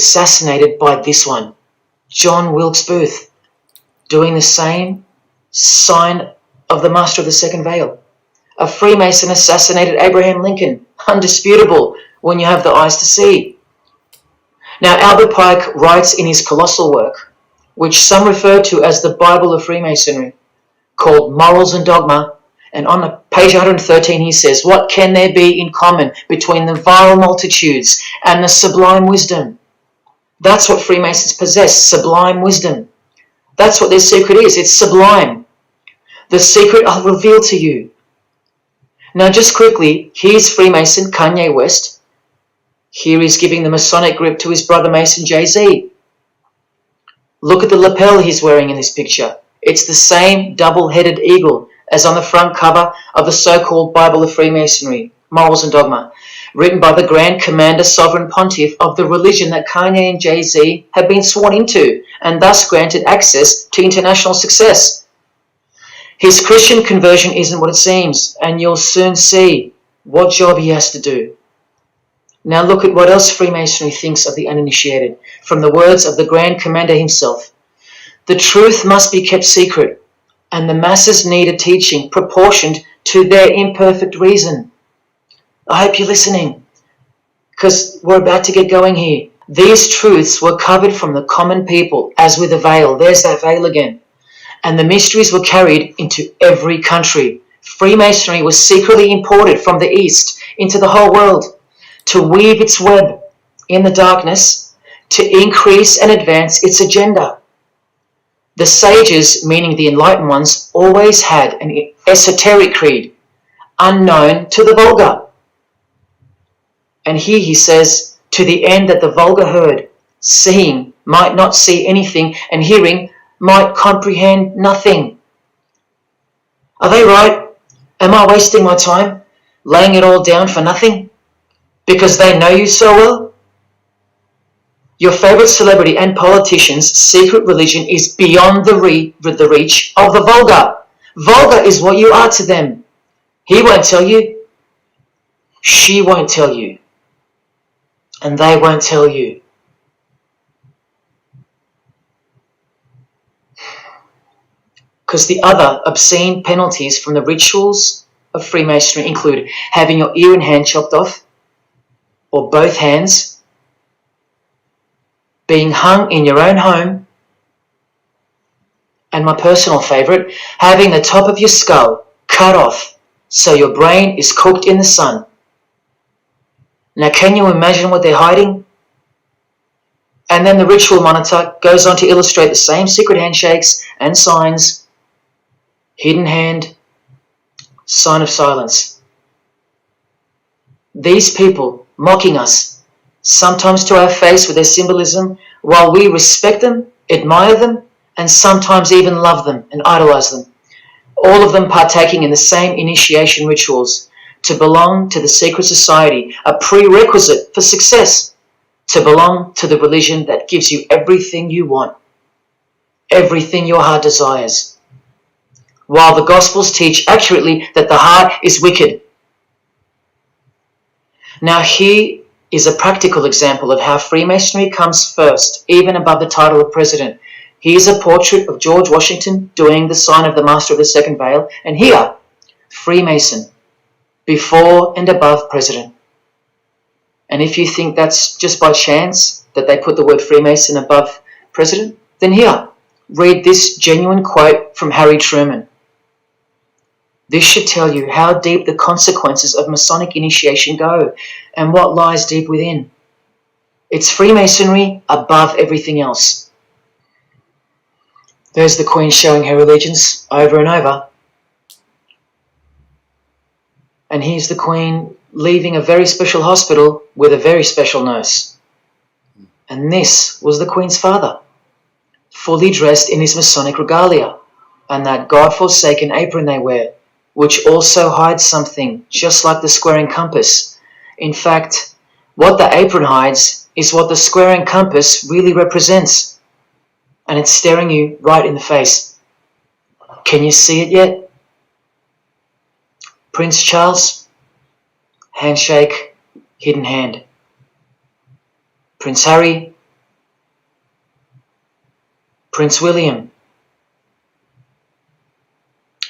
assassinated by this one, John Wilkes Booth, doing the same sign of the Master of the Second Veil. A Freemason assassinated Abraham Lincoln, undisputable when you have the eyes to see. Now, Albert Pike writes in his colossal work, which some refer to as the Bible of Freemasonry, called Morals and Dogma, and on page 113 he says, "What can there be in common between the vile multitudes and the sublime wisdom?" That's what Freemasons possess, sublime wisdom. That's what their secret is. It's sublime. The secret I'll reveal to you. Now, just quickly, here's Freemason Kanye West. Here he's giving the Masonic grip to his brother Mason Jay-Z. Look at the lapel he's wearing in this picture. It's the same double-headed eagle as on the front cover of the so-called Bible of Freemasonry, Morals and Dogma, written by the Grand Commander Sovereign Pontiff of the religion that Kanye and Jay-Z have been sworn into and thus granted access to international success. His Christian conversion isn't what it seems, and you'll soon see what job he has to do. Now look at what else Freemasonry thinks of the uninitiated, from the words of the Grand Commander himself. The truth must be kept secret, and the masses need a teaching proportioned to their imperfect reason. I hope you're listening, because we're about to get going here. These truths were covered from the common people as with a veil. There's that veil again. And the mysteries were carried into every country. Freemasonry was secretly imported from the East into the whole world to weave its web in the darkness, to increase and advance its agenda. The sages, meaning the enlightened ones, always had an esoteric creed, unknown to the vulgar. And here he says, to the end that the vulgar herd, seeing, might not see anything, and hearing, might comprehend nothing. Are they right? Am I wasting my time, laying it all down for nothing? Because they know you so well? Your favorite celebrity and politician's secret religion is beyond the reach of the vulgar. Vulgar is what you are to them. He won't tell you. She won't tell you. And they won't tell you. Because the other obscene penalties from the rituals of Freemasonry include having your ear and hand chopped off, or both hands, being hung in your own home, and my personal favourite, having the top of your skull cut off so your brain is cooked in the sun. Now, can you imagine what they're hiding? And then the ritual monitor goes on to illustrate the same secret handshakes and signs: hidden hand, sign of silence. These people mocking us, sometimes to our face with their symbolism, while we respect them, admire them, and sometimes even love them and idolize them. All of them partaking in the same initiation rituals. To belong to the secret society, a prerequisite for success. To belong to the religion that gives you everything you want, everything your heart desires. While the Gospels teach accurately that the heart is wicked. Now here is a practical example of how Freemasonry comes first, even above the title of president. Here's a portrait of George Washington doing the sign of the Master of the Second Veil, and here, Freemason, before and above president. And if you think that's just by chance that they put the word Freemason above president, then here, read this genuine quote from Harry Truman. This should tell you how deep the consequences of Masonic initiation go and what lies deep within. It's Freemasonry above everything else. There's the Queen showing her allegiance over and over. And here's the Queen leaving a very special hospital with a very special nurse. And this was the Queen's father, fully dressed in his Masonic regalia, and that God-forsaken apron they wear, which also hides something, just like the square and compass. In fact, what the apron hides is what the square and compass really represents. And it's staring you right in the face. Can you see it yet? Prince Charles, handshake, hidden hand. Prince Harry, Prince William.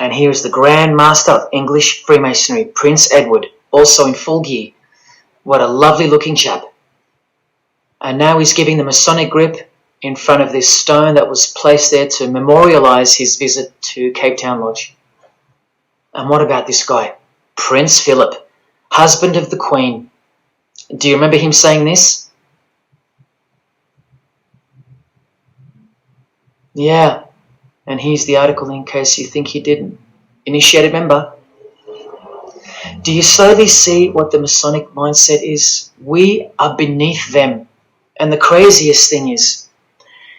And here is the Grand Master of English Freemasonry, Prince Edward, also in full gear. What a lovely looking chap. And now he's giving the Masonic grip in front of this stone that was placed there to memorialise his visit to Cape Town Lodge. And what about this guy? Prince Philip, husband of the Queen. Do you remember him saying this? Yeah, and here's the article in case you think he didn't. Initiated member. Do you slowly see what the Masonic mindset is? We are beneath them. And the craziest thing is,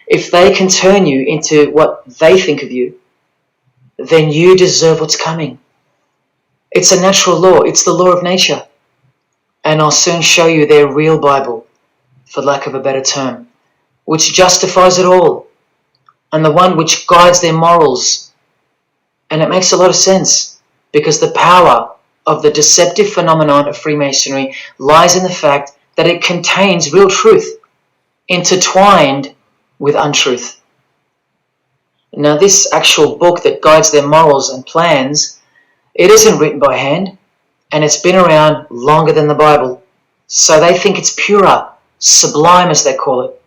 if they can turn you into what they think of you, then you deserve what's coming. It's a natural law. It's the law of nature. And I'll soon show you their real Bible, for lack of a better term, which justifies it all, and the one which guides their morals. And it makes a lot of sense, because the power of the deceptive phenomenon of Freemasonry lies in the fact that it contains real truth, intertwined with untruth. Now, this actual book that guides their morals and plans, it isn't written by hand, and it's been around longer than the Bible. So they think it's purer, sublime as they call it.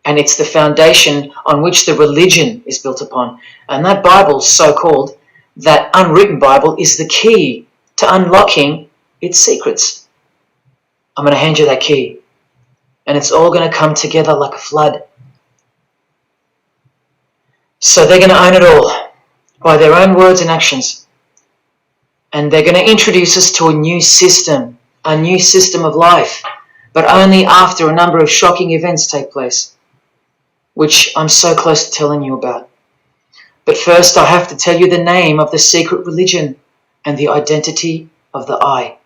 And it's the foundation on which the religion is built upon. And that Bible, so-called, that unwritten Bible, is the key to unlocking its secrets. I'm going to hand you that key. And it's all going to come together like a flood. So they're going to own it all by their own words and actions. And they're going to introduce us to a new system of life, but only after a number of shocking events take place, which I'm so close to telling you about. But first I have to tell you the name of the secret religion and the identity of the I.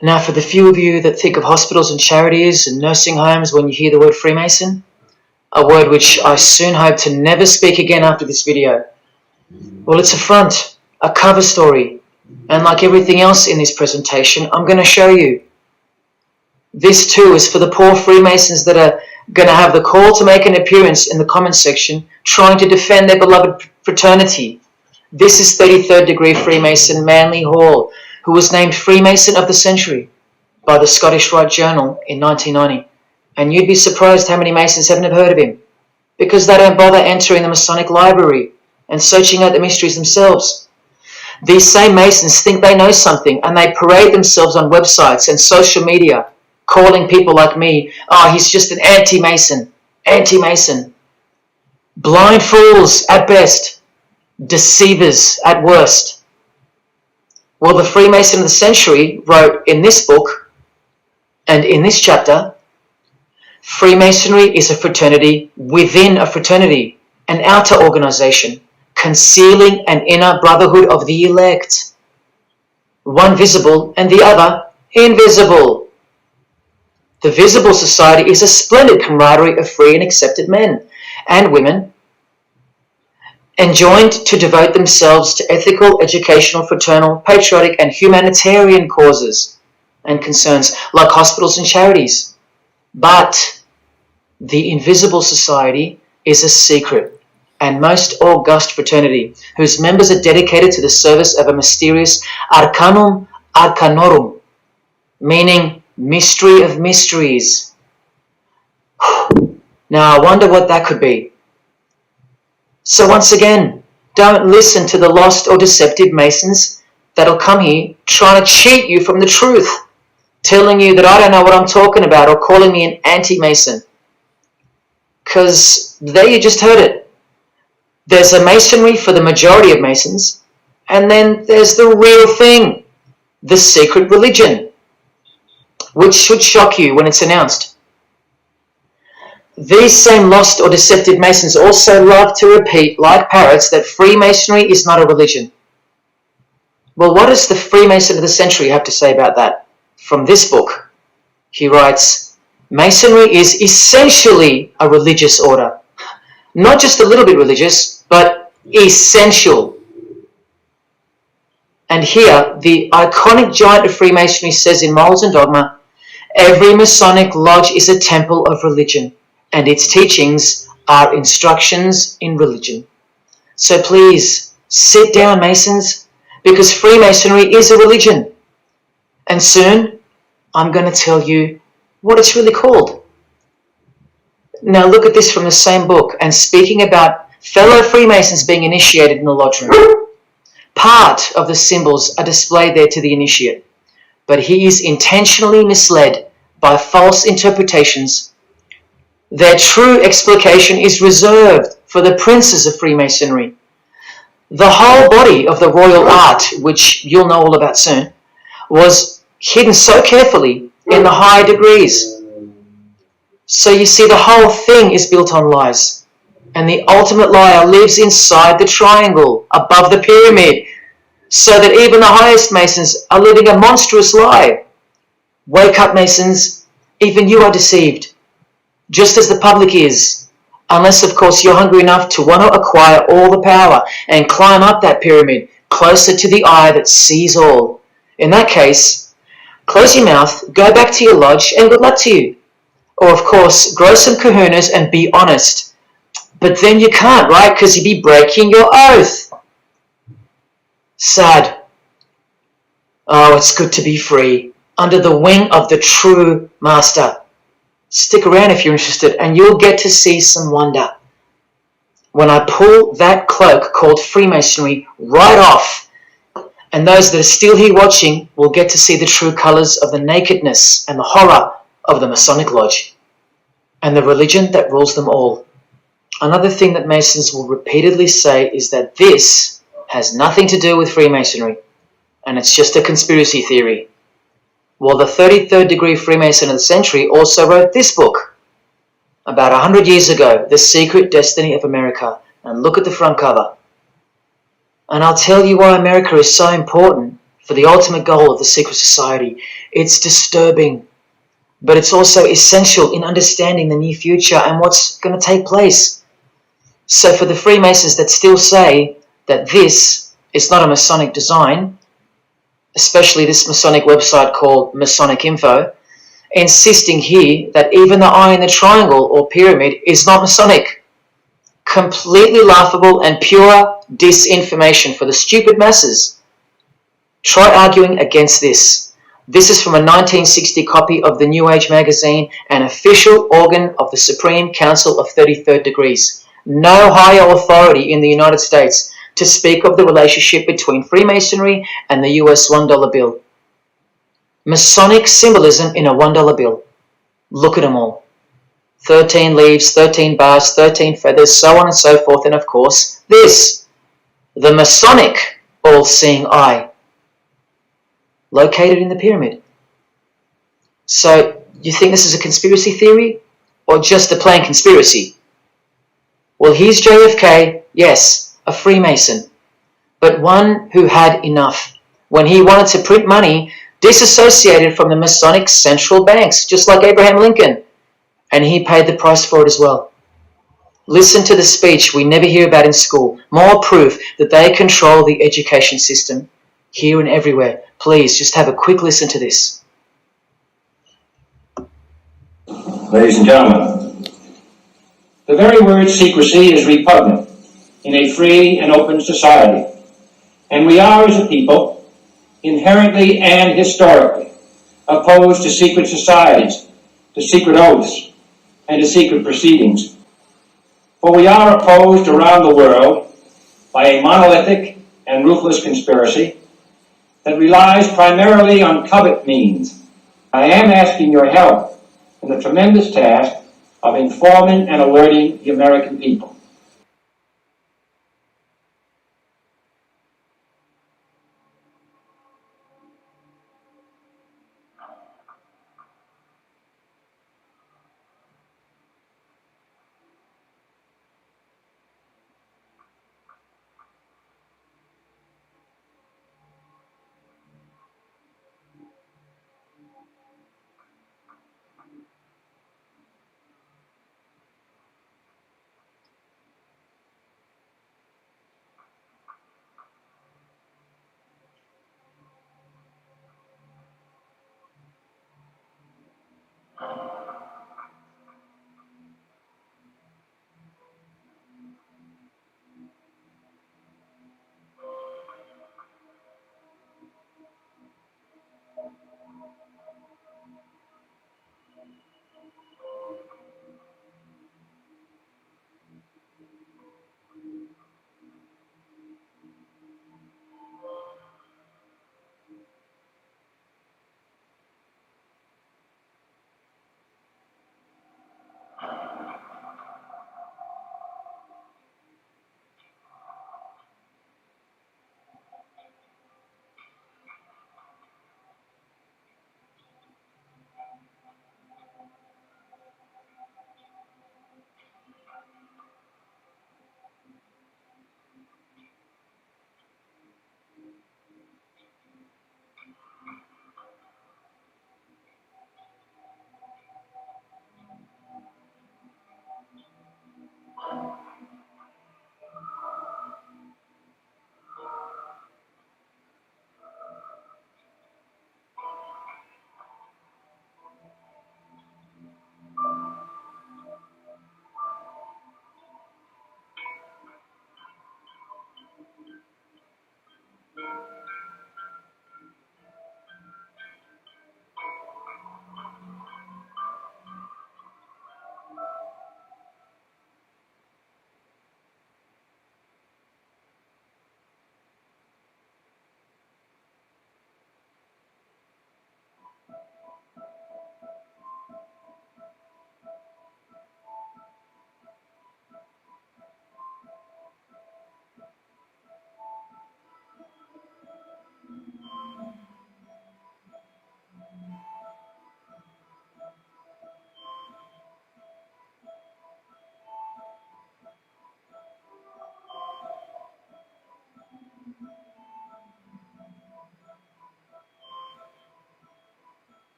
Now, for the few of you that think of hospitals and charities and nursing homes when you hear the word Freemason, a word which I soon hope to never speak again after this video, well, it's a front, a cover story, and like everything else in this presentation, I'm going to show you. This too is for the poor Freemasons that are going to have the call to make an appearance in the comments section trying to defend their beloved fraternity. This is 33rd degree Freemason Manly Hall, who was named Freemason of the Century by the Scottish Rite Journal in 1990. And you'd be surprised how many Masons haven't heard of him, because they don't bother entering the Masonic library and searching out the mysteries themselves. These same Masons think they know something, and they parade themselves on websites and social media, calling people like me, oh, he's just an anti-Mason, anti-Mason. Blind fools at best, deceivers at worst. Well, the Freemason of the Century wrote in this book, and in this chapter, Freemasonry is a fraternity within a fraternity, an outer organization, concealing an inner brotherhood of the elect, one visible and the other invisible. The visible society is a splendid camaraderie of free and accepted men and women, enjoined to devote themselves to ethical, educational, fraternal, patriotic and humanitarian causes and concerns like hospitals and charities. But the invisible society is a secret and most august fraternity whose members are dedicated to the service of a mysterious arcanum arcanorum, meaning mystery of mysteries. Now I wonder what that could be. So once again, don't listen to the lost or deceptive Masons that'll come here trying to cheat you from the truth, telling you that I don't know what I'm talking about or calling me an anti-Mason. Because there you just heard it. There's a Masonry for the majority of Masons, and then there's the real thing, the secret religion, which should shock you when it's announced. These same lost or deceptive Masons also love to repeat, like parrots, that Freemasonry is not a religion. Well, what does the Freemason of the Century have to say about that? From this book, he writes, Masonry is essentially a religious order. Not just a little bit religious, but essential. And here, the iconic giant of Freemasonry says in Morals and Dogma, every Masonic lodge is a temple of religion, and its teachings are instructions in religion. So please, sit down, Masons, because Freemasonry is a religion. And soon, I'm going to tell you what it's really called. Now look at this from the same book, and speaking about fellow Freemasons being initiated in the lodge room. Part of the symbols are displayed there to the initiate, but he is intentionally misled by false interpretations. Their true explication is reserved for the princes of Freemasonry. The whole body of the royal art, which you'll know all about soon, was hidden so carefully in the high degrees. So you see, the whole thing is built on lies. And the ultimate liar lives inside the triangle, above the pyramid, so that even the highest Masons are living a monstrous lie. Wake up, Masons. Even you are deceived, just as the public is. Unless, of course, you're hungry enough to want to acquire all the power and climb up that pyramid closer to the eye that sees all. In that case, close your mouth, go back to your lodge, and good luck to you. Or, of course, grow some kahunas and be honest. But then you can't, right? Because you'd be breaking your oath. Sad. Oh, it's good to be free, under the wing of the true master. Stick around if you're interested, and you'll get to see some wonder. When I pull that cloak called Freemasonry right off, and those that are still here watching will get to see the true colours of the nakedness and the horror of the Masonic Lodge, and the religion that rules them all. Another thing that Masons will repeatedly say is that this has nothing to do with Freemasonry, and it's just a conspiracy theory. Well, the 33rd degree Freemason of the century also wrote this book about 100 years ago, The Secret Destiny of America. And look at the front cover. And I'll tell you why America is so important for the ultimate goal of the secret society. It's disturbing, but it's also essential in understanding the near future and what's going to take place. So for the Freemasons that still say that this is not a Masonic design, especially this Masonic website called Masonic Info, insisting here that even the eye in the triangle or pyramid is not Masonic. Completely laughable and pure disinformation for the stupid masses. Try arguing against this. This is from a 1960 copy of the New Age magazine, an official organ of the Supreme Council of 33rd Degrees. No higher authority in the United States to speak of the relationship between Freemasonry and the US $1 bill. Masonic symbolism in a $1 bill. Look at them all. 13 leaves, 13 bars, 13 feathers, so on and so forth, and of course, this, the Masonic all-seeing eye, located in the pyramid. So, you think this is a conspiracy theory, or just a plain conspiracy? Well, here's JFK, yes, a Freemason, but one who had enough. When he wanted to print money, disassociated from the Masonic central banks, just like Abraham Lincoln, and he paid the price for it as well. Listen to the speech we never hear about in school. More proof that they control the education system here and everywhere. Please, just have a quick listen to this. Ladies and gentlemen, the very word secrecy is repugnant in a free and open society, and we are, as a people, inherently and historically opposed to secret societies, to secret oaths, and to secret proceedings. For we are opposed around the world by a monolithic and ruthless conspiracy that relies primarily on covert means. I am asking your help in the tremendous task of informing and alerting the American people.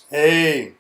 Hey.